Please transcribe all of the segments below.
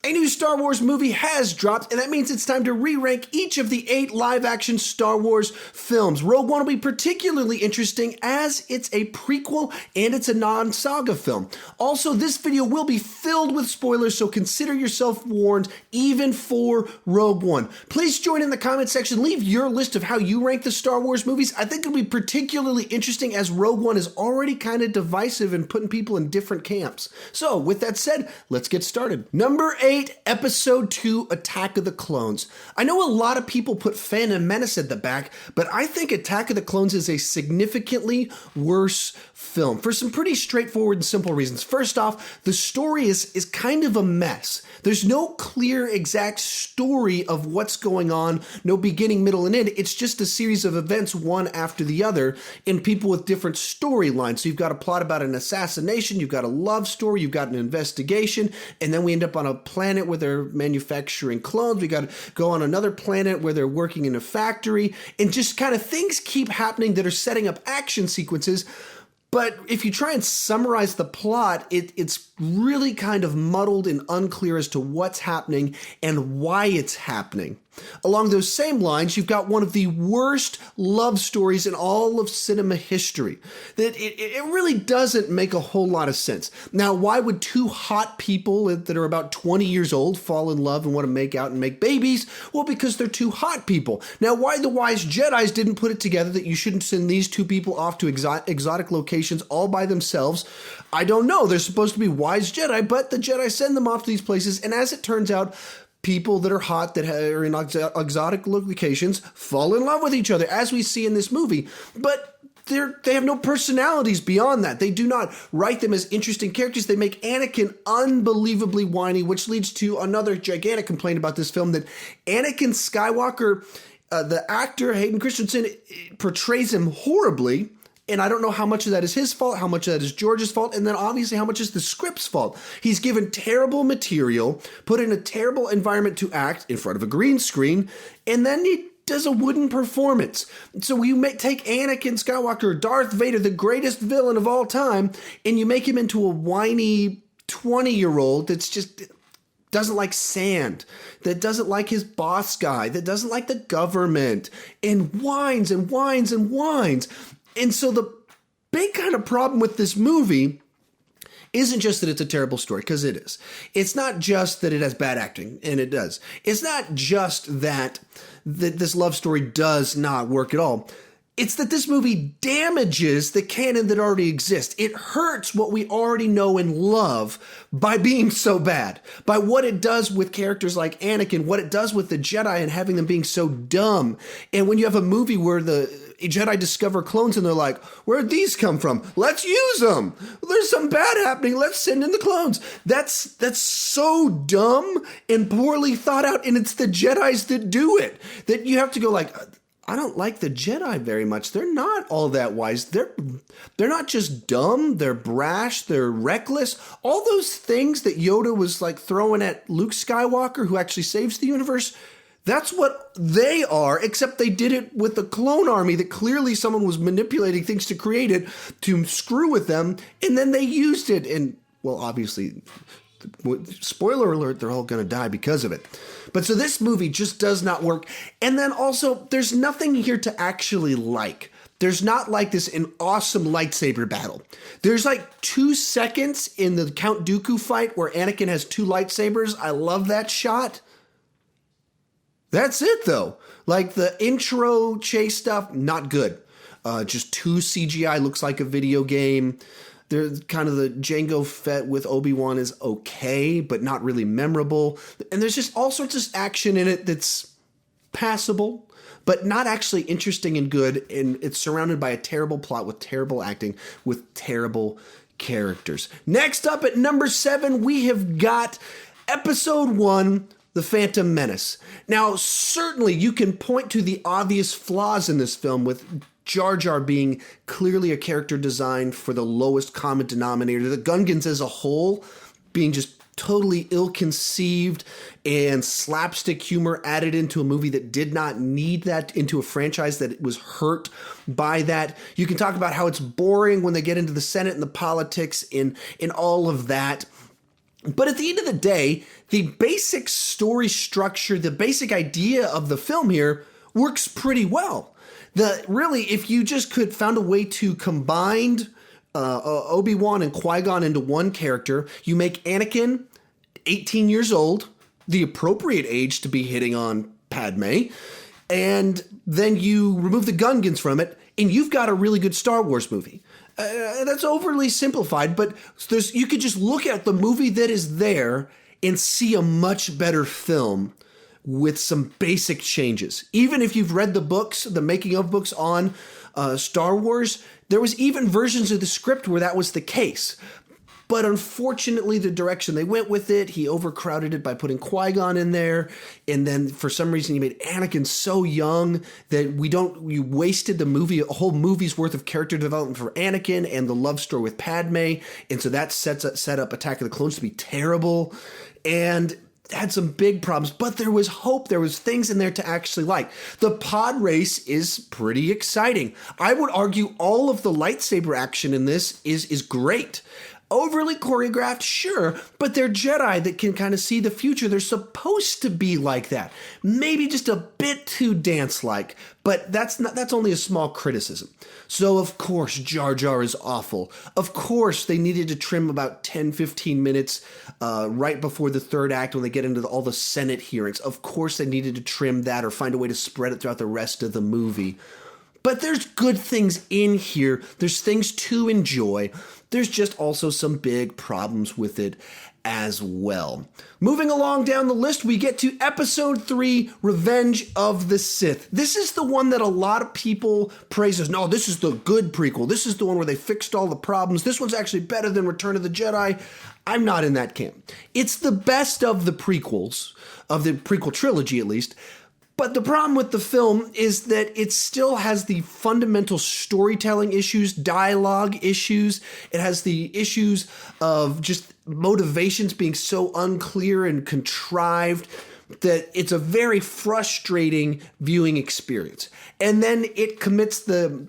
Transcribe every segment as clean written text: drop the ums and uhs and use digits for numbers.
A new Star Wars movie has dropped, and that means it's time to re-rank each of the 8 live-action Star Wars films. Rogue One will be particularly interesting as it's a prequel and it's a non-saga film. Also, this video will be filled with spoilers, so consider yourself warned, even for Rogue One. Please join in the comment section. Leave your list of how you rank the Star Wars movies. I think it'll be particularly interesting as Rogue One is already kind of divisive and putting people in different camps. So, with that said, let's get started. Number 8, Episode 2, Attack of the Clones. I know a lot of people put Phantom Menace at the back, but I think Attack of the Clones is a significantly worse film for some pretty straightforward and simple reasons. First off, the story is kind of a mess. There's no clear exact story of what's going on, no beginning, middle, and end. It's just a series of events, one after the other, and people with different storylines. So you've got a plot about an assassination, you've got a love story, you've got an investigation, and then we end up on a planet where they're manufacturing clones. We got to go on another planet where they're working in a factory, and just kind of things keep happening that are setting up action sequences. But if you try and summarize the plot, it's really kind of muddled and unclear as to what's happening and why it's happening. Along those same lines, you've got one of the worst love stories in all of cinema history. That it really doesn't make a whole lot of sense. Now, why would 2 hot people that are about 20 years old fall in love and want to make out and make babies? Well, because they're 2 hot people. Now, why the wise Jedis didn't put it together that you shouldn't send these 2 people off to exotic locations all by themselves, I don't know. They're supposed to be wise Jedi, but the Jedi send them off to these places, and as it turns out, people that are hot, that are in exotic locations, fall in love with each other, as we see in this movie. But they have no personalities beyond that. They do not write them as interesting characters. They make Anakin unbelievably whiny, which leads to another gigantic complaint about this film, that Anakin Skywalker, the actor Hayden Christensen, portrays him horribly. And I don't know how much of that is his fault, how much of that is George's fault, and then obviously how much is the script's fault. He's given terrible material, put in a terrible environment to act in front of a green screen, and then he does a wooden performance. So you take Anakin Skywalker, Darth Vader, the greatest villain of all time, and you make him into a whiny 20-year-old that's just doesn't like sand, that doesn't like his boss guy, that doesn't like the government, and whines and whines and whines. And so the big kind of problem with this movie isn't just that it's a terrible story, because it is. It's not just that it has bad acting, and it does. It's not just that this love story does not work at all. It's that this movie damages the canon that already exists. It hurts what we already know and love by being so bad, by what it does with characters like Anakin, what it does with the Jedi and having them being so dumb. And when you have a movie where the Jedi discover clones and they're like, where'd these come from? Let's use them. There's some bad happening. Let's send in the clones. That's so dumb and poorly thought out. And it's the Jedis that do it, that you have to go like, I don't like the Jedi very much. They're not all that wise. They're not just dumb. They're brash. They're reckless. All those things that Yoda was like throwing at Luke Skywalker, who actually saves the universe, that's what they are, except they did it with the clone army that clearly someone was manipulating things to create it to screw with them, and then they used it. And, well, obviously, spoiler alert, they're all going to die because of it. But so this movie just does not work. And then also, there's nothing here to actually like. There's not like an awesome lightsaber battle. There's like 2 seconds in the Count Dooku fight where Anakin has 2 lightsabers. I love that shot. That's it, though. Like the intro chase stuff, not good. Just 2 CGI, looks like a video game. There's kind of the Jango Fett with Obi-Wan is okay, but not really memorable. And there's just all sorts of action in it that's passable, but not actually interesting and good. And it's surrounded by a terrible plot with terrible acting, with terrible characters. Next up at number 7, we have got Episode 1, The Phantom Menace. Now, certainly you can point to the obvious flaws in this film, with Jar Jar being clearly a character designed for the lowest common denominator, the Gungans as a whole being just totally ill-conceived and slapstick humor added into a movie that did not need that, into a franchise that was hurt by that. You can talk about how it's boring when they get into the Senate and the politics in all of that. But at the end of the day, the basic story structure, the basic idea of the film here works pretty well. Really, if you just could found a way to combine Obi-Wan and Qui-Gon into one character, you make Anakin 18 years old, the appropriate age to be hitting on Padme, and then you remove the Gungans from it, and you've got a really good Star Wars movie. That's overly simplified, but you could just look at the movie that is there and see a much better film with some basic changes. Even if you've read the books, the making of books on Star Wars, there was even versions of the script where that was the case. But unfortunately, the direction they went with it, he overcrowded it by putting Qui-Gon in there. And then for some reason, he made Anakin so young that you wasted the movie, a whole movie's worth of character development for Anakin and the love story with Padme. And so that set up Attack of the Clones to be terrible. And had some big problems, but there was hope. There was things in there to actually like. The pod race is pretty exciting. I would argue all of the lightsaber action in this is great. Overly choreographed, sure, but they're Jedi that can kind of see the future. They're supposed to be like that. Maybe just a bit too dance-like, but that's only a small criticism. So, of course, Jar Jar is awful. Of course, they needed to trim about 10, 15 minutes right before the third act when they get into all the Senate hearings. Of course, they needed to trim that or find a way to spread it throughout the rest of the movie. But there's good things in here. There's things to enjoy. There's just also some big problems with it as well. Moving along down the list, we get to Episode 3, Revenge of the Sith. This is the one that a lot of people praise as, no, this is the good prequel. This is the one where they fixed all the problems. This one's actually better than Return of the Jedi. I'm not in that camp. It's the best of the prequels, of the prequel trilogy at least. But the problem with the film is that it still has the fundamental storytelling issues, dialogue issues. It has the issues of just motivations being so unclear and contrived that it's a very frustrating viewing experience. And then it commits the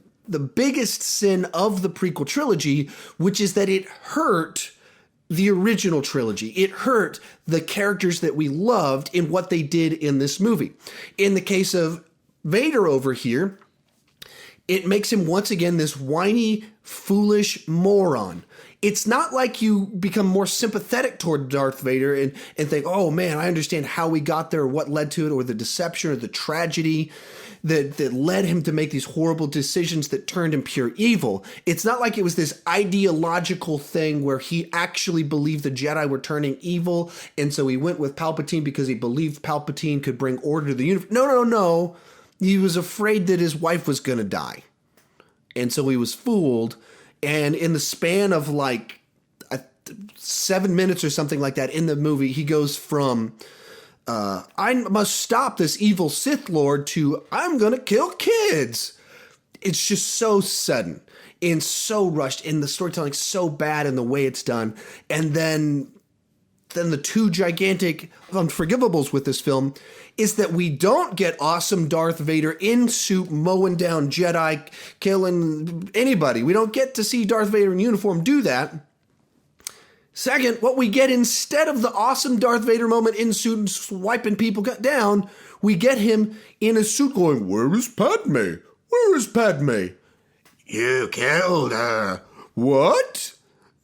biggest sin of the prequel trilogy, which is that it hurt the original trilogy. It hurt the characters that we loved in what they did in this movie. In the case of Vader over here, it makes him once again this whiny, foolish moron. It's not like you become more sympathetic toward Darth Vader and think, oh man, I understand how we got there, or what led to it, or the deception or the tragedy that led him to make these horrible decisions that turned him pure evil. It's not like it was this ideological thing where he actually believed the Jedi were turning evil, and so he went with Palpatine because he believed Palpatine could bring order to the universe. No. He was afraid that his wife was going to die. And so he was fooled, and in the span of like 7 minutes or something like that in the movie, he goes from I must stop this evil Sith Lord to I'm going to kill kids. It's just so sudden and so rushed, and the storytelling's so bad in the way it's done. And then the two gigantic unforgivables with this film is that we don't get awesome Darth Vader in suit mowing down Jedi, killing anybody. We don't get to see Darth Vader in uniform do that. Second, what we get instead of the awesome Darth Vader moment in suit and swiping people down, we get him in a suit going, "Where is Padme? Where is Padme?" "You killed her." "What?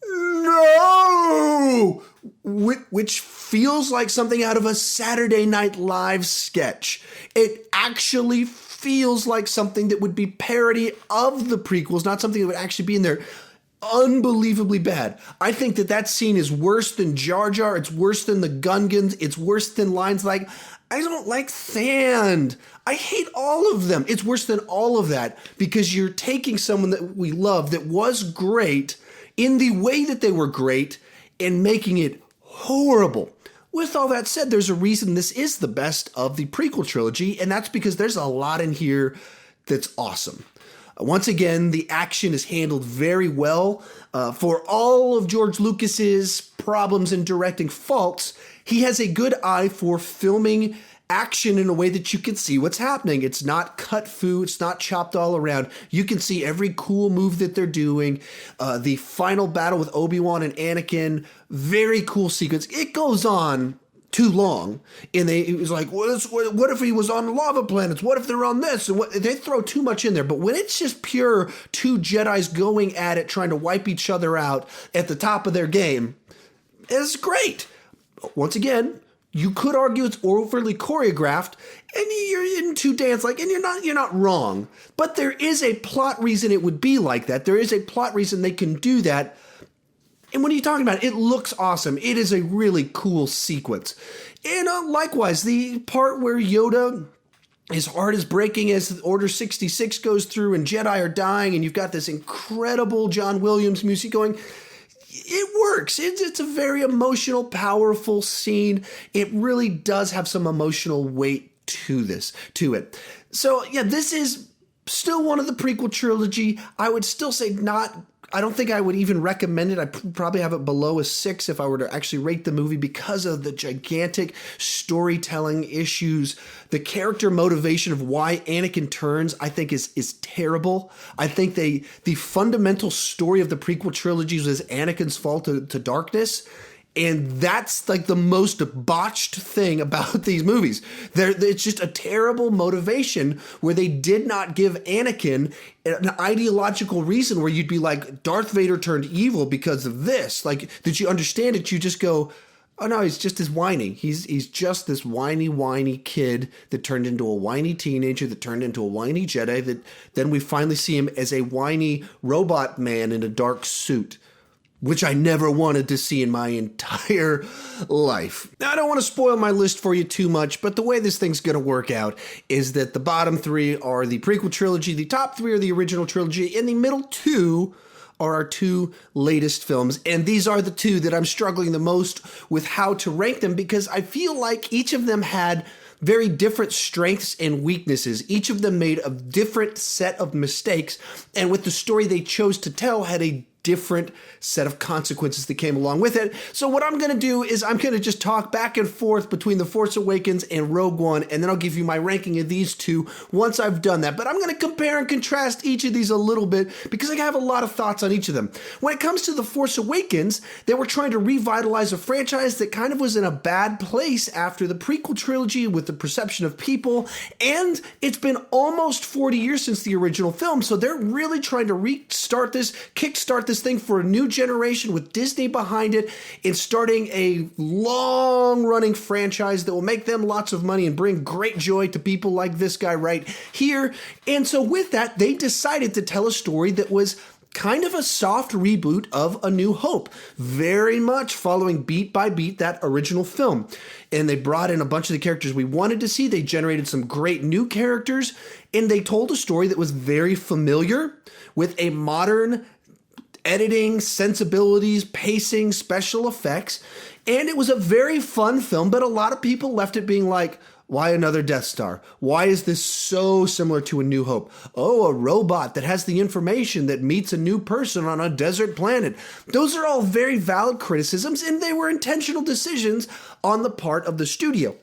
No!" Which feels like something out of a Saturday Night Live sketch. It actually feels like something that would be parody of the prequels, not something that would actually be in there. Unbelievably bad. I think that scene is worse than Jar Jar. It's worse than the Gungans. It's worse than lines like, "I don't like sand." I hate all of them. It's worse than all of that because you're taking someone that we love that was great in the way that they were great and making it horrible. With all that said, there's a reason this is the best of the prequel trilogy, and that's because there's a lot in here that's awesome. Once again, the action is handled very well. For all of George Lucas's problems and directing faults, he has a good eye for filming action in a way that you can see what's happening. It's not cut fu, it's not chopped all around. You can see every cool move that they're doing. The final battle with Obi-Wan and Anakin, very cool sequence. It goes on too long, and it was like, what if he was on lava planets? What if they're on this? And they throw too much in there. But when it's just pure two Jedis going at it, trying to wipe each other out at the top of their game, it's great. Once again, you could argue it's overly choreographed, and you're into dance-like, and you're not wrong. But there is a plot reason it would be like that. There is a plot reason they can do that. And what are you talking about? It looks awesome. It is a really cool sequence. And likewise, the part where Yoda, his heart is breaking as Order 66 goes through and Jedi are dying, and you've got this incredible John Williams music going. It works. It's a very emotional, powerful scene. It really does have some emotional weight to it. So yeah, this is still one of the prequel trilogy. I would still say I don't think I would even recommend it. I'd probably have it below a 6 if I were to actually rate the movie because of the gigantic storytelling issues. The character motivation of why Anakin turns, I think, is terrible. I think the fundamental story of the prequel trilogies was Anakin's fall to darkness. And that's like the most botched thing about these movies. It's just a terrible motivation where they did not give Anakin an ideological reason where you'd be like, Darth Vader turned evil because of this. Like, did you understand it? You just go, oh no, he's just as whiny. He's just this whiny kid that turned into a whiny teenager, that turned into a whiny Jedi, that then we finally see him as a whiny robot man in a dark suit, which I never wanted to see in my entire life. Now, I don't want to spoil my list for you too much, but the way this thing's going to work out is that the bottom 3 are the prequel trilogy, the top 3 are the original trilogy, and the middle 2 are our 2 latest films. And these are the 2 that I'm struggling the most with how to rank them, because I feel like each of them had very different strengths and weaknesses. Each of them made a different set of mistakes, and with the story they chose to tell had a different set of consequences that came along with it. So what I'm going to do is I'm going to just talk back and forth between The Force Awakens and Rogue One, and then I'll give you my ranking of these 2 once I've done that. But I'm going to compare and contrast each of these a little bit because I have a lot of thoughts on each of them. When it comes to The Force Awakens, they were trying to revitalize a franchise that kind of was in a bad place after the prequel trilogy with the perception of people, and it's been almost 40 years since the original film, so they're really trying to kickstart this thing for a new generation with Disney behind it and starting a long-running franchise that will make them lots of money and bring great joy to people like this guy right here. And so with that, they decided to tell a story that was kind of a soft reboot of A New Hope, very much following beat by beat that original film. And they brought in a bunch of the characters we wanted to see. They generated some great new characters, and they told a story that was very familiar with a modern editing, sensibilities, pacing, special effects. And it was a very fun film, but a lot of people left it being like, why another Death Star? Why is this so similar to A New Hope? Oh, a robot that has the information that meets a new person on a desert planet. Those are all very valid criticisms, and they were intentional decisions on the part of the studio.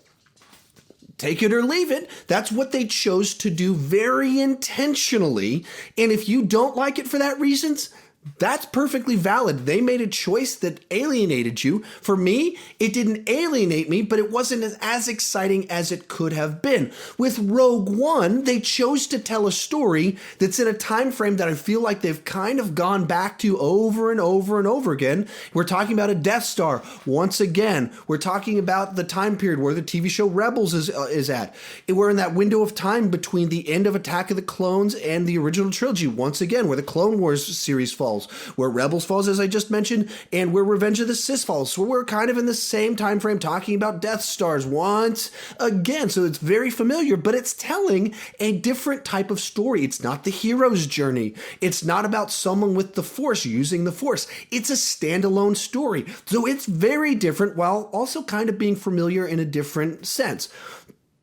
Take it or leave it, that's what they chose to do very intentionally. And if you don't like it for that reasons, that's perfectly valid. They made a choice that alienated you. For me, it didn't alienate me, but it wasn't as exciting as it could have been. With Rogue One, they chose to tell a story that's in a time frame that I feel like they've kind of gone back to over and over and over again. We're talking about a Death Star once again. We're talking about the time period where the TV show Rebels is at. We're in that window of time between the end of Attack of the Clones and the original trilogy once again, where the Clone Wars series falls, where Rebels falls, as I just mentioned, and where Revenge of the Sith falls. So we're kind of in the same time frame talking about Death Stars once again. So it's very familiar, but it's telling a different type of story. It's not the hero's journey. It's not about someone with the Force using the Force. It's a standalone story. So it's very different while also kind of being familiar in a different sense.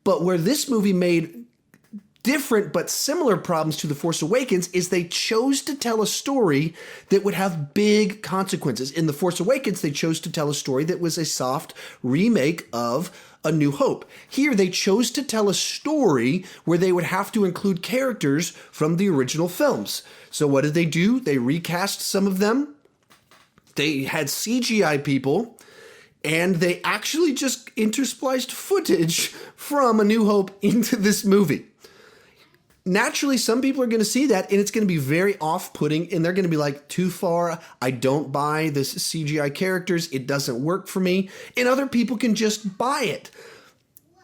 But where this movie made different but similar problems to The Force Awakens is they chose to tell a story that would have big consequences. In The Force Awakens, they chose to tell a story that was a soft remake of A New Hope. Here, they chose to tell a story where they would have to include characters from the original films. So what did they do? They recast some of them. They had CGI people, and they actually just interspliced footage from A New Hope into this movie. Naturally, some people are going to see that, and it's going to be very off-putting, and they're going to be like, too far, I don't buy this CGI characters, it doesn't work for me, and other people can just buy it.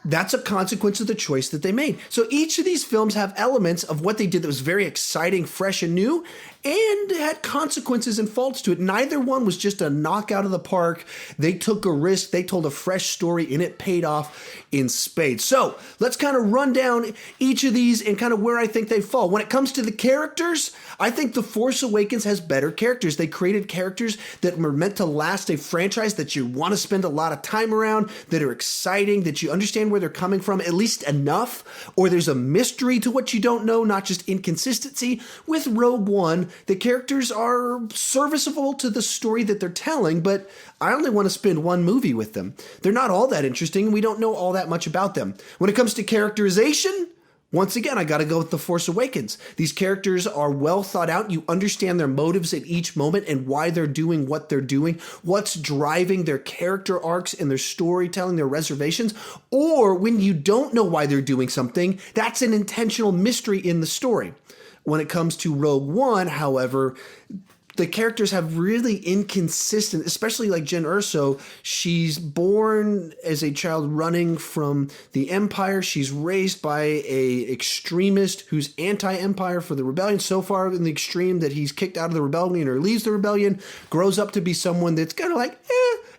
That's a consequence of the choice that they made. So each of these films have elements of what they did that was very exciting, fresh, and new, and had consequences and faults to it. Neither one was just a knockout of the park. They took a risk, they told a fresh story, and it paid off in spades. So let's kind of run down each of these and kind of where I think they fall. When it comes to the characters, I think The Force Awakens has better characters. They created characters that were meant to last a franchise, that you want to spend a lot of time around, that are exciting, that you understand where they're coming from, at least enough, or there's a mystery to what you don't know, not just inconsistency. With Rogue One, the characters are serviceable to the story that they're telling, but I only want to spend one movie with them. They're not all that interesting. We don't know all that much about them. When it comes to characterization, once again, I got to go with The Force Awakens. These characters are well thought out. You understand their motives at each moment and why they're doing what they're doing, what's driving their character arcs and their storytelling, their reservations. Or when you don't know why they're doing something, that's an intentional mystery in the story. When it comes to Rogue One, however, the characters have really inconsistent, especially like Jyn Erso. She's born as a child running from the Empire. She's raised by a extremist who's anti-Empire for the rebellion, so far in the extreme that he's kicked out of the rebellion or leaves the rebellion, grows up to be someone that's kind of like,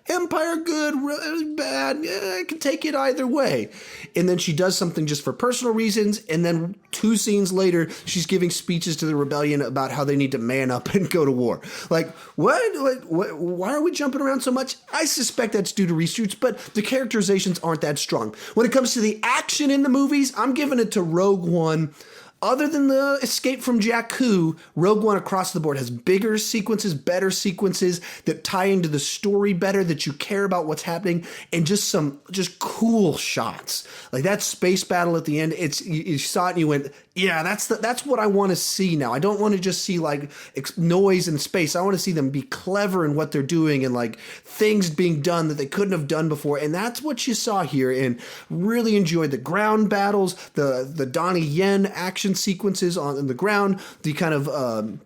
Empire good, bad, I can take it either way. And then she does something just for personal reasons, and then 2 scenes later, she's giving speeches to the rebellion about how they need to man up and go to war. Like, what? Why are we jumping around so much? I suspect that's due to reshoots, but the characterizations aren't that strong. When it comes to the action in the movies, I'm giving it to Rogue One. Other than the escape from Jakku, Rogue One across the board has bigger sequences, better sequences that tie into the story better, that you care about what's happening, and just cool shots. Like that space battle at the end, you saw it and you went, yeah, that's what I want to see now. I don't want to just see like noise and space. I want to see them be clever in what they're doing and like things being done that they couldn't have done before. And that's what you saw here, and really enjoyed the ground battles, the Donnie Yen action sequences on the ground, the kind of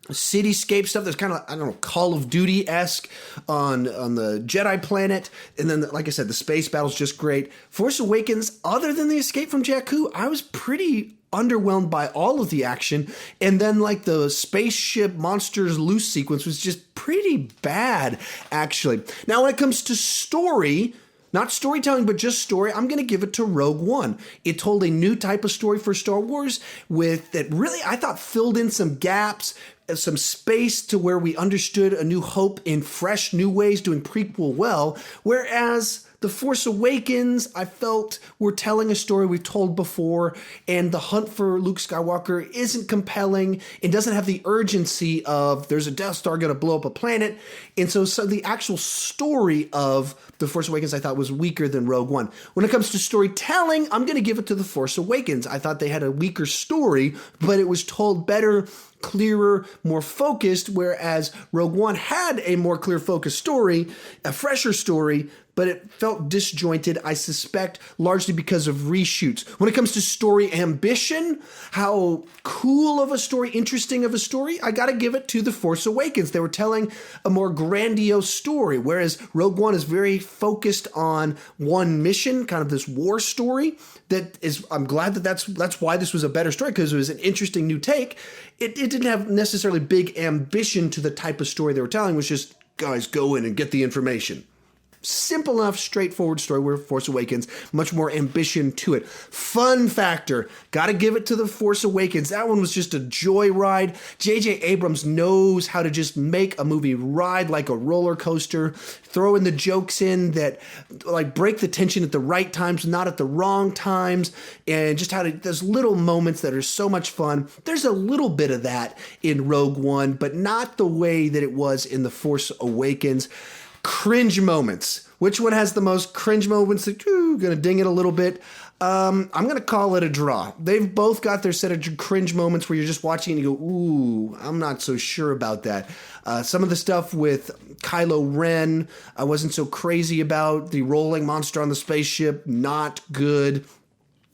cityscape stuff that's kind of, I don't know, Call of Duty-esque on the Jedi planet. And then, like I said, the space battle's just great. Force Awakens, other than the escape from Jakku, I was pretty underwhelmed by all of the action. And then like the spaceship monsters loose sequence was just pretty bad, actually. Now, when it comes to story, not storytelling, but just story, I'm going to give it to Rogue One. It told a new type of story for Star Wars that really, I thought, filled in some gaps, some space to where we understood A New Hope in fresh, new ways, doing prequel well, whereas The Force Awakens, I felt, we're telling a story we've told before, and the hunt for Luke Skywalker isn't compelling. It doesn't have the urgency of there's a Death Star going to blow up a planet. And so the actual story of The Force Awakens, I thought, was weaker than Rogue One. When it comes to storytelling, I'm going to give it to The Force Awakens. I thought they had a weaker story, but it was told better, clearer, more focused, whereas Rogue One had a more clear focused story, a fresher story, but it felt disjointed, I suspect, largely because of reshoots. When it comes to story ambition, how cool of a story, interesting of a story, I gotta give it to The Force Awakens. They were telling a more grandiose story, whereas Rogue One is very focused on one mission, kind of this war story. I'm glad that's why this was a better story, because it was an interesting new take. It didn't have necessarily big ambition to the type of story they were telling. It was just, guys, go in and get the information. Simple enough, straightforward story where Force Awakens, much more ambition to it. Fun factor, gotta give it to The Force Awakens. That one was just a joyride. J.J. Abrams knows how to just make a movie ride like a roller coaster, throw in the jokes in that like break the tension at the right times, not at the wrong times, and just there's little moments that are so much fun. There's a little bit of that in Rogue One, but not the way that it was in The Force Awakens. Cringe moments. Which one has the most cringe moments? Gonna ding it a little bit. I'm gonna call it a draw. They've both got their set of cringe moments where you're just watching and you go, ooh, I'm not so sure about that. Some of the stuff with Kylo Ren, I wasn't so crazy about. The rolling monster on the spaceship, not good.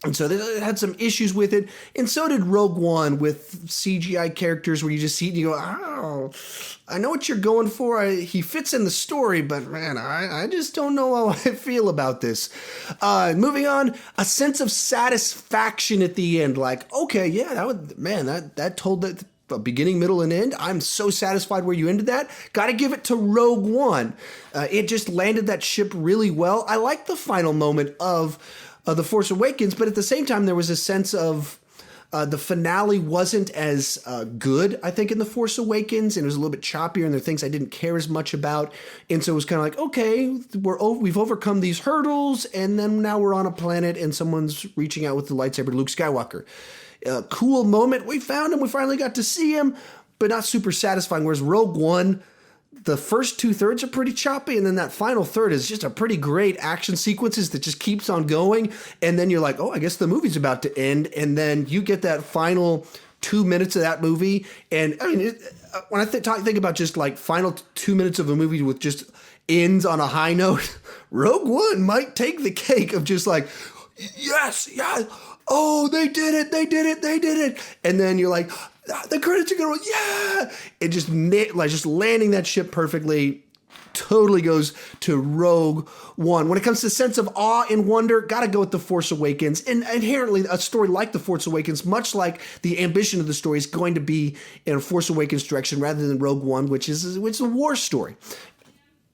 And so they had some issues with it. And so did Rogue One with CGI characters where you just see it and you go, oh, I know what you're going for. He fits in the story, but man, I just don't know how I feel about this. Moving on, a sense of satisfaction at the end. Like, okay, yeah, that told that beginning, middle, and end. I'm so satisfied where you ended that. Got to give it to Rogue One. It just landed that ship really well. I like the final moment of The Force Awakens, but at the same time, there was a sense of the finale wasn't as good, I think, in The Force Awakens, and it was a little bit choppier, and there are things I didn't care as much about, and so it was kind of like, okay, we've overcome these hurdles, and then now we're on a planet, and someone's reaching out with the lightsaber to Luke Skywalker. Cool moment. We found him. We finally got to see him, but not super satisfying, whereas Rogue One, the first 2/3 are pretty choppy, and then that final third is just a pretty great action sequences that just keeps on going. And then you're like, oh, I guess the movie's about to end. And then you get that final 2 minutes of that movie. And I mean, when I think about just like final 2 minutes of a movie with just ends on a high note, Rogue One might take the cake of just like, yes, oh, they did it. And then you're like, the credits are going, yeah! It just landing that ship perfectly totally goes to Rogue One. When it comes to sense of awe and wonder, gotta go with The Force Awakens. And inherently, a story like The Force Awakens, much like the ambition of the story, is going to be in a Force Awakens direction rather than Rogue One, which is a war story.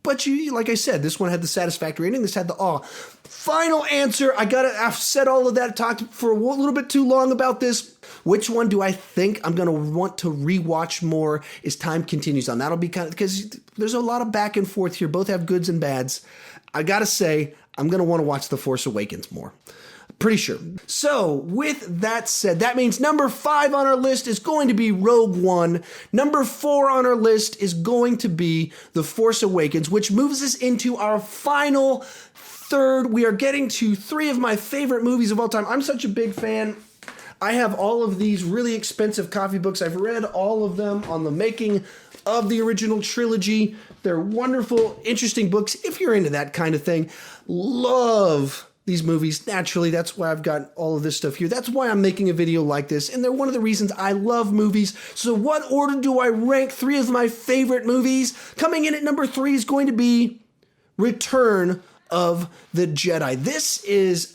But like I said, this one had the satisfactory ending. This had the awe. Final answer. I've said all of that, talked for a little bit too long about this. Which one do I think I'm going to want to rewatch more as time continues on? That'll be because there's a lot of back and forth here. Both have goods and bads. I got to say, I'm going to want to watch The Force Awakens more. Pretty sure. So, with that said, that means number 5 on our list is going to be Rogue One. Number 4 on our list is going to be The Force Awakens, which moves us into our final third. We are getting to 3 of my favorite movies of all time. I'm such a big fan. I have all of these really expensive coffee books. I've read all of them on the making of the original trilogy. They're wonderful, interesting books if you're into that kind of thing. Love these movies. Naturally, that's why I've got all of this stuff here. That's why I'm making a video like this, and they're one of the reasons I love movies. So what order do I rank 3 of my favorite movies? Coming in at number 3 is going to be Return of the Jedi. This is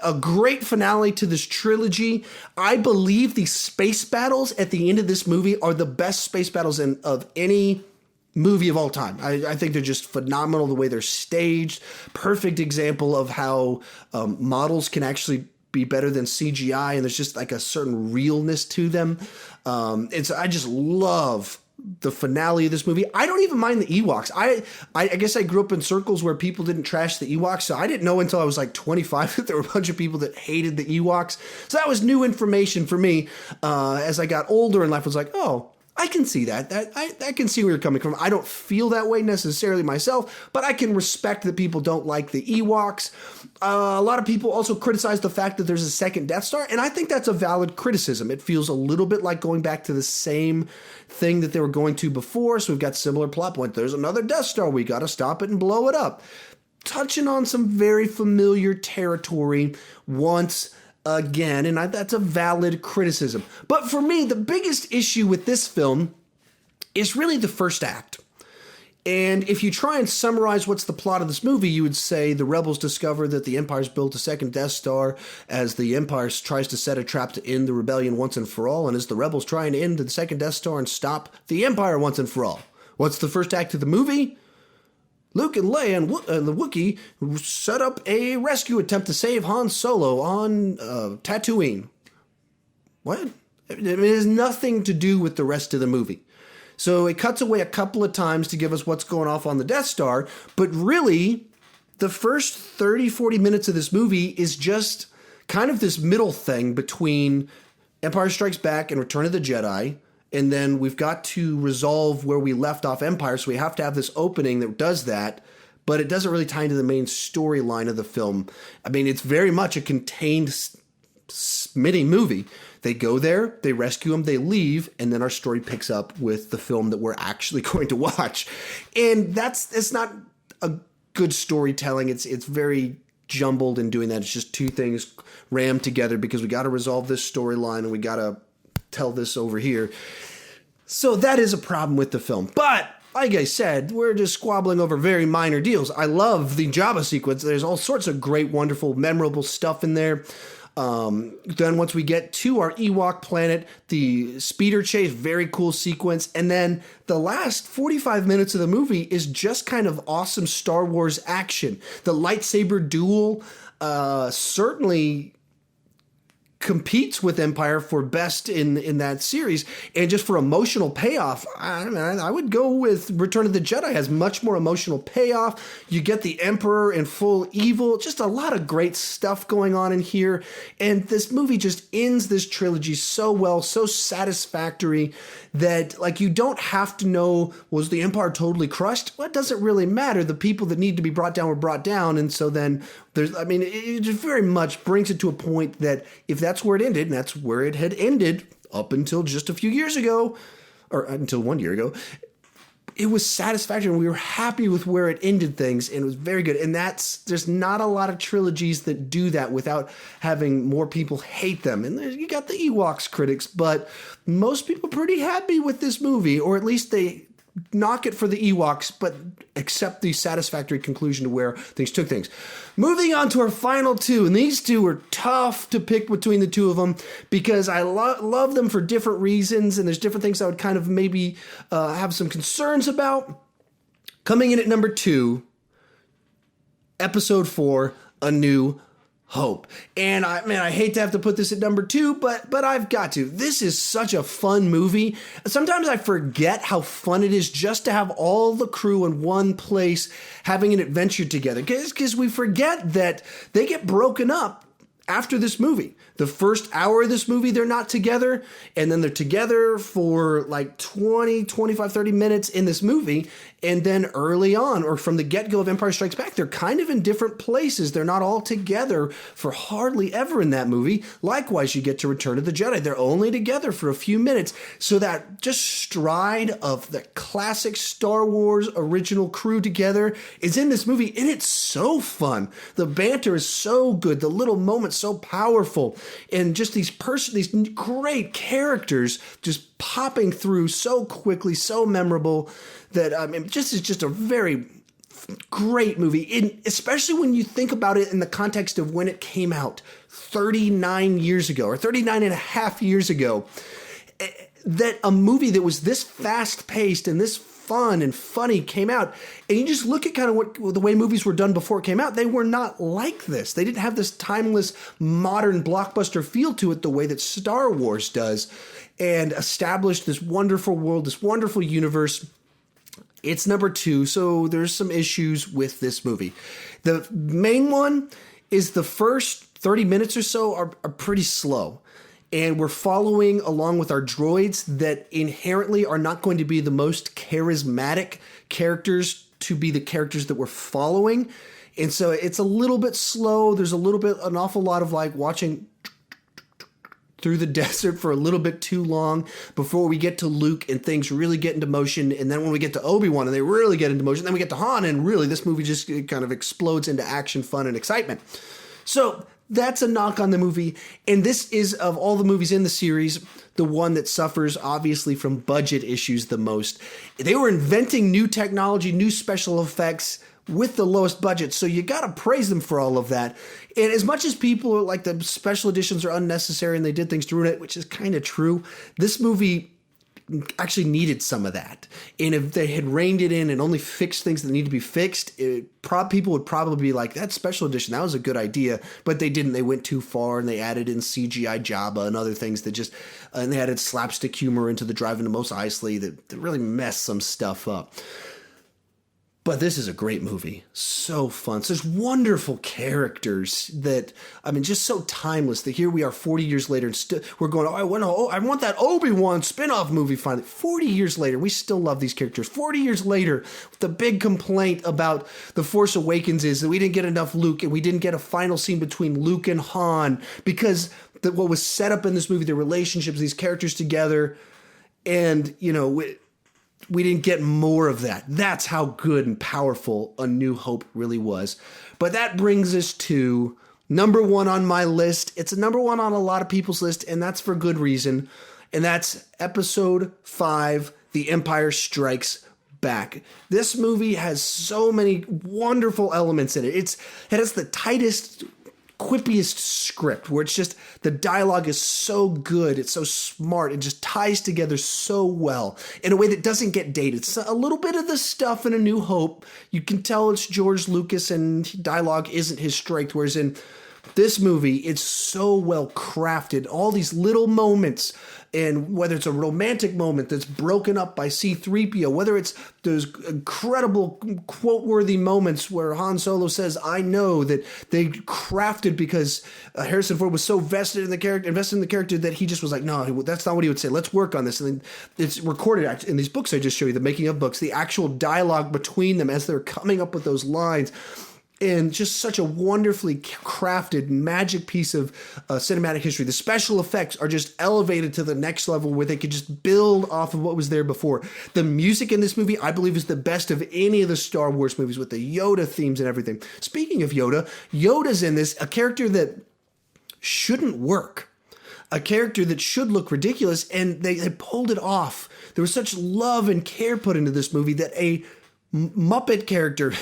a great finale to this trilogy. I believe the space battles at the end of this movie are the best space battles of any movie of all time. I think they're just phenomenal the way they're staged. Perfect example of how models can actually be better than CGI, and there's just like a certain realness to them. And so I just love the finale of this movie. I don't even mind the Ewoks. I guess I grew up in circles where people didn't trash the Ewoks, so I didn't know until I was like 25 that there were a bunch of people that hated the Ewoks. So that was new information for me. As I got older in life, I was like, oh, I can see that. I can see where you're coming from. I don't feel that way necessarily myself, but I can respect that people don't like the Ewoks. A lot of people also criticize the fact that there's a second Death Star, and I think that's a valid criticism. It feels a little bit like going back to the same thing that they were going to before, so we've got similar plot points. There's another Death Star. We got to stop it and blow it up. Touching on some very familiar territory once again, and that's a valid criticism. But for me, the biggest issue with this film is really the first act. And if you try and summarize what's the plot of this movie, you would say the rebels discover that the Empire's built a second Death Star as the Empire tries to set a trap to end the rebellion once and for all, and as the rebels try and end the second Death Star and stop the Empire once and for all. What's the first act of the movie? Luke and Leia and the Wookiee set up a rescue attempt to save Han Solo on Tatooine. What? It has nothing to do with the rest of the movie. So it cuts away a couple of times to give us what's going off on the Death Star, but really, the first 30, 40 minutes of this movie is just kind of this middle thing between Empire Strikes Back and Return of the Jedi, and then we've got to resolve where we left off Empire, so we have to have this opening that does that. but it doesn't really tie into the main storyline of the film. I mean, it's very much a contained mini movie. They go there, they rescue him, they leave, and then our story picks up with the film that we're actually going to watch. And it's not a good storytelling. It's very jumbled in doing that. It's just two things rammed together because we got to resolve this storyline and we got to tell this over here. So that is a problem with the film. But like I said, we're just squabbling over very minor deals. I love the Jabba sequence. There's all sorts of great, wonderful, memorable stuff in there. Then once we get to our Ewok planet, the speeder chase, very cool sequence. And then the last 45 minutes of the movie is just kind of awesome Star Wars action. The lightsaber duel certainly competes with Empire for best in that series, and just for emotional payoff, I would go with Return of the Jedi. Has much more emotional payoff. You get the Emperor in full evil, just a lot of great stuff going on in here, and this movie just ends this trilogy so well, so satisfactory that like you don't have to know, was the Empire totally crushed? Well, it doesn't really matter. The people that need to be brought down were brought down, and so then it just very much brings it to a point that if that's where it ended, and that's where it had ended up until just a few years ago, or until 1 year ago, it was satisfactory and we were happy with where it ended things, and it was very good. And there's not a lot of trilogies that do that without having more people hate them. And you got the Ewoks critics, but most people are pretty happy with this movie, or at least they knock it for the Ewoks, but accept the satisfactory conclusion to where things took things. Moving on to our final two, and these two are tough to pick between the two of them because I love them for different reasons, and there's different things I would kind of maybe have some concerns about. Coming in at number 2, Episode 4, A New Hope. And I hate to have to put this at number 2, but I've got to. This is such a fun movie. Sometimes I forget how fun it is just to have all the crew in one place having an adventure together. Because we forget that they get broken up after this movie. The first hour of this movie, they're not together, and then they're together for like 20, 25, 30 minutes in this movie, and then early on, or from the get-go of Empire Strikes Back, they're kind of in different places. They're not all together for hardly ever in that movie. Likewise, you get to Return of the Jedi. They're only together for a few minutes. So that just stride of the classic Star Wars original crew together is in this movie, and it's so fun. The banter is so good. The little moments so powerful. And just these great characters just popping through so quickly, so memorable that it's just a very great movie. And especially when you think about it in the context of when it came out 39 years ago, or 39 and a half years ago, that a movie that was this fast-paced and this fun and funny came out, and you just look at kind of the way movies were done before it came out. They were not like this. They didn't have this timeless modern blockbuster feel to it the way that Star Wars does, and established this wonderful world, this wonderful universe. It's number 2, so there's some issues with this movie. The main one is the first 30 minutes or so are pretty slow. And we're following along with our droids that inherently are not going to be the most charismatic characters to be the characters that we're following. And so it's a little bit slow. There's an awful lot of like watching through the desert for a little bit too long before we get to Luke and things really get into motion. And then when we get to Obi-Wan and they really get into motion, then we get to Han, and really this movie just kind of explodes into action, fun, and excitement. So that's a knock on the movie, and this is, of all the movies in the series, the one that suffers, obviously, from budget issues the most. They were inventing new technology, new special effects with the lowest budget, so you gotta praise them for all of that. And as much as people are like the special editions are unnecessary and they did things to ruin it, which is kind of true, this movie actually needed some of that. And if they had reined it in and only fixed things that need to be fixed, people would probably be like, that special edition, that was a good idea. But they didn't. They went too far, and they added in CGI Jabba and other things that and they added slapstick humor into the Driving to Mos Eisley that really messed some stuff up. But this is a great movie. So fun. Such wonderful characters that, I mean, just so timeless that here we are 40 years later and we're going, I want that Obi-Wan spin-off movie finally. 40 years later, we still love these characters. 40 years later, the big complaint about The Force Awakens is that we didn't get enough Luke and we didn't get a final scene between Luke and Han because what was set up in this movie, the relationships, these characters together, and, we didn't get more of that. That's how good and powerful A New Hope really was. But that brings us to number one on my list. It's a number one on a lot of people's list, and that's for good reason. And that's Episode 5, The Empire Strikes Back. This movie has so many wonderful elements in it. It has the tightest, quippiest script where it's just the dialogue is so good, it's so smart, it just ties together so well in a way that doesn't get dated. It's a little bit of the stuff in A New Hope. You can tell it's George Lucas and dialogue isn't his strength, whereas in this movie, it's so well crafted. All these little moments, and whether it's a romantic moment that's broken up by C-3PO, whether it's those incredible quote-worthy moments where Han Solo says, I know, that they crafted because Harrison Ford was so invested in the character that he just was like, no, that's not what he would say. Let's work on this. And then it's recorded in these books I just showed you, the making of books, the actual dialogue between them as they're coming up with those lines. And just such a wonderfully crafted magic piece of cinematic history. The special effects are just elevated to the next level where they could just build off of what was there before. The music in this movie, I believe, is the best of any of the Star Wars movies with the Yoda themes and everything. Speaking of Yoda, Yoda's in this, a character that shouldn't work. A character that should look ridiculous, and they pulled it off. There was such love and care put into this movie that a Muppet character,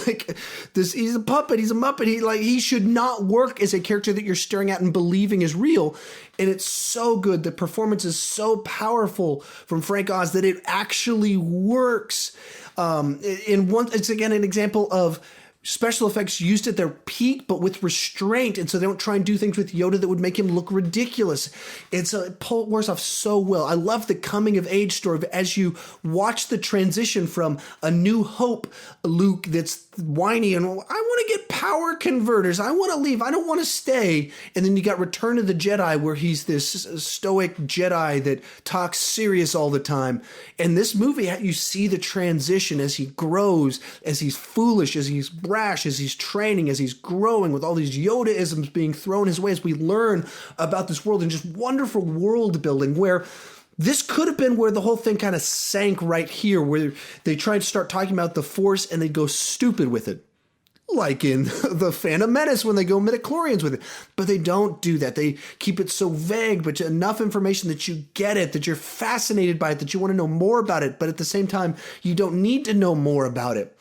like this, he's a puppet, he's a Muppet, he should not work as a character that you're staring at and believing is real. And it's so good. The performance is so powerful from Frank Oz that it actually works. It's again an example of special effects used at their peak, but with restraint. And so they don't try and do things with Yoda that would make him look ridiculous. It wears off so well. I love the coming of age story as you watch the transition from A New Hope Luke that's whiny and I want to get power converters. I want to leave. I don't want to stay. And then you got Return of the Jedi where he's this stoic Jedi that talks serious all the time. And this movie, you see the transition as he grows, as he's foolish, as he's brash, as he's training, as he's growing with all these Yoda-isms being thrown his way as we learn about this world and just wonderful world building where this could have been where the whole thing kind of sank right here, where they tried to start talking about the Force and they go stupid with it. Like in The Phantom Menace when they go midichlorians with it. But they don't do that. They keep it so vague, but enough information that you get it, that you're fascinated by it, that you want to know more about it. But at the same time, you don't need to know more about it.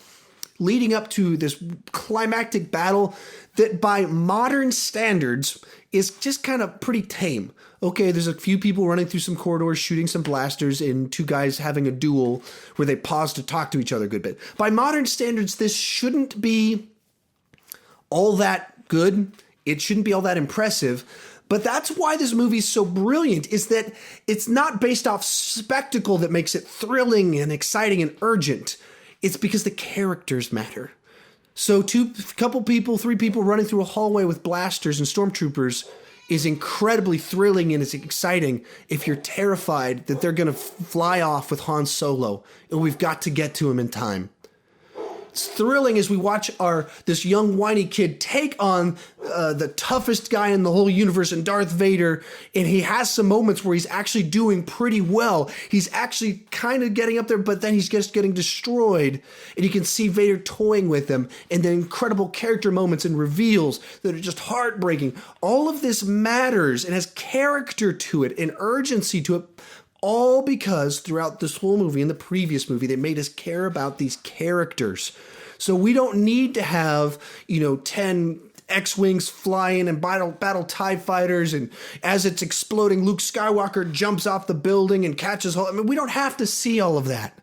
Leading up to this climactic battle that by modern standards is just kind of pretty tame. Okay, there's a few people running through some corridors, shooting some blasters, and two guys having a duel where they pause to talk to each other a good bit. By modern standards, this shouldn't be all that good. It shouldn't be all that impressive. But that's why this movie is so brilliant, is that it's not based off spectacle that makes it thrilling and exciting and urgent. It's because the characters matter. So three people running through a hallway with blasters and stormtroopers is incredibly thrilling and it's exciting if you're terrified that they're going to fly off with Han Solo and we've got to get to him in time. It's thrilling as we watch this young whiny kid take on the toughest guy in the whole universe and Darth Vader, and he has some moments where he's actually doing pretty well. He's actually kind of getting up there, but then he's just getting destroyed, and you can see Vader toying with him, and then incredible character moments and reveals that are just heartbreaking. All of this matters and has character to it and urgency to it. All because throughout this whole movie and the previous movie, they made us care about these characters. So we don't need to have, 10 X-Wings flying and battle TIE fighters. And as it's exploding, Luke Skywalker jumps off the building and catches hold. I mean, we don't have to see all of that.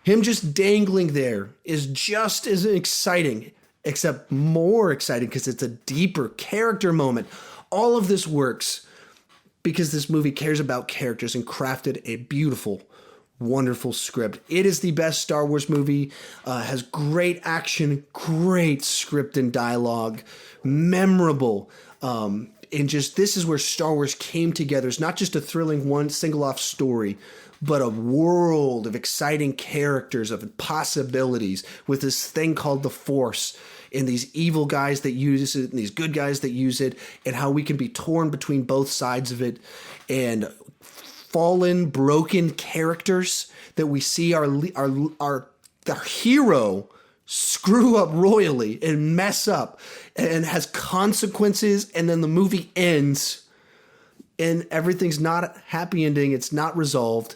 Him just dangling there is just as exciting, except more exciting because it's a deeper character moment. All of this works because this movie cares about characters and crafted a beautiful, wonderful script. It is the best Star Wars movie. Has great action, great script and dialogue, memorable. And just this is where Star Wars came together. It's not just a thrilling one single-off story, but a world of exciting characters, of possibilities with this thing called the Force, and these evil guys that use it and these good guys that use it, and how we can be torn between both sides of it, and fallen, broken characters that we see our hero screw up royally and mess up and has consequences, and then the movie ends and everything's not a happy ending. It's not resolved,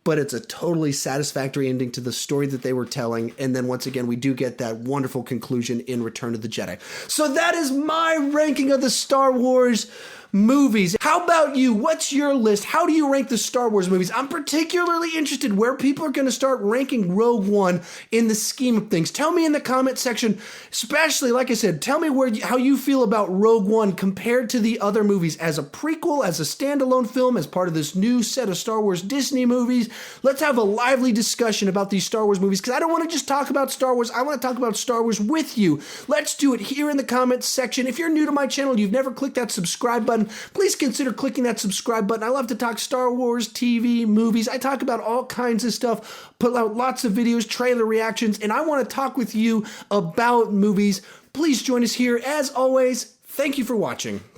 but it's a totally satisfactory ending to the story that they were telling. And then once again, we do get that wonderful conclusion in Return of the Jedi. So that is my ranking of the Star Wars movies. How about you? What's your list? How do you rank the Star Wars movies? I'm particularly interested where people are going to start ranking Rogue One in the scheme of things. Tell me in the comment section, especially, like I said, tell me how you feel about Rogue One compared to the other movies as a prequel, as a standalone film, as part of this new set of Star Wars Disney movies. Let's have a lively discussion about these Star Wars movies, because I don't want to just talk about Star Wars. I want to talk about Star Wars with you. Let's do it here in the comments section. If you're new to my channel, you've never clicked that subscribe button, please consider clicking that subscribe button. I love to talk Star Wars, TV, movies. I talk about all kinds of stuff, put out lots of videos, trailer reactions, and I want to talk with you about movies. Please join us here. As always, thank you for watching.